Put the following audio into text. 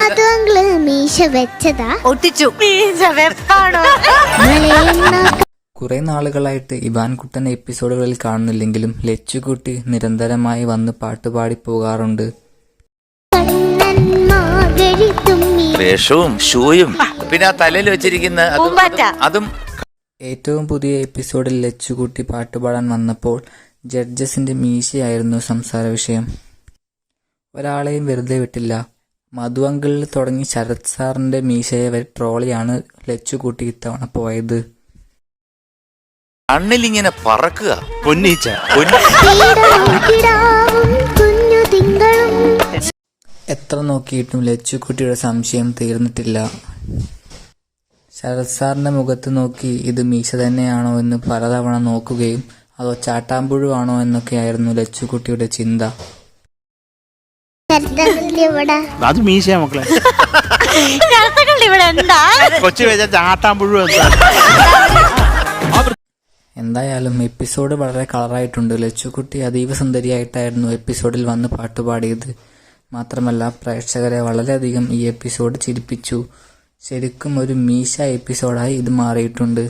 മധുവങ്കിള് മീശ വെച്ചതാ ഒട്ടിച്ചു. മീശ വെപ്പാണോ? കുറെ നാളുകളായിട്ട് ഇവാൻ കുട്ടനെ എപ്പിസോഡുകളിൽ കാണുന്നില്ലെങ്കിലും ലച്ചുകുട്ടി നിരന്തരമായി വന്ന് പാട്ടുപാടി പോകാറുണ്ട്. വേഷവും ഷൂയും പിന്നെ ആ തലയിൽ വെച്ചിരിക്കുന്ന അതും. ഏറ്റവും പുതിയ എപ്പിസോഡിൽ ലച്ചുകുട്ടി പാട്ടുപാടാൻ വന്നപ്പോൾ ജഡ്ജസിന്റെ മീശയായിരുന്നു സംസാര വിഷയം. ഒരാളെയും വെറുതെ വിട്ടില്ല. മധുവങ്കിളിൽ തുടങ്ങി ശരത് സാറിന്റെ മീശയെ വരെ ട്രോളിയാണ് ലച്ചുകുട്ടി ഇത്തവണ പോയത്. കണ്ണിലിങ്ങനെ പറക്കുക പൊന്നീച്ച. എത്ര നോക്കിയിട്ടും ലച്ചുകുട്ടിയുടെ സംശയം തീർന്നിട്ടില്ല. ശരത് സാറിന്റെ മുഖത്ത് നോക്കി ഇത് മീശ തന്നെയാണോ എന്ന് പലതവണ നോക്കുകയും അതോ ചാട്ടാമ്പുഴുവാണോ എന്നൊക്കെയായിരുന്നു ലച്ചുകുട്ടിയുടെ ചിന്ത. അത് മീശയാ മക്കളെ. കൊച്ചു വെച്ച ചാട്ടാമ്പുഴു. എന്തായാലും എപ്പിസോഡ് വളരെ കളറായിട്ടുണ്ട്. ലച്ചുകുട്ടി അതീവ സുന്ദരിയായിട്ടായിരുന്നു എപ്പിസോഡിൽ വന്ന് പാട്ടുപാടിയത്. മാത്രമല്ല പ്രേക്ഷകരെ വളരെയധികം ഈ എപ്പിസോഡ് ചിരിപ്പിച്ചു. ശരിക്കും ഒരു മീശ എപ്പിസോഡായി ഇത് മാറിയിട്ടുണ്ട്.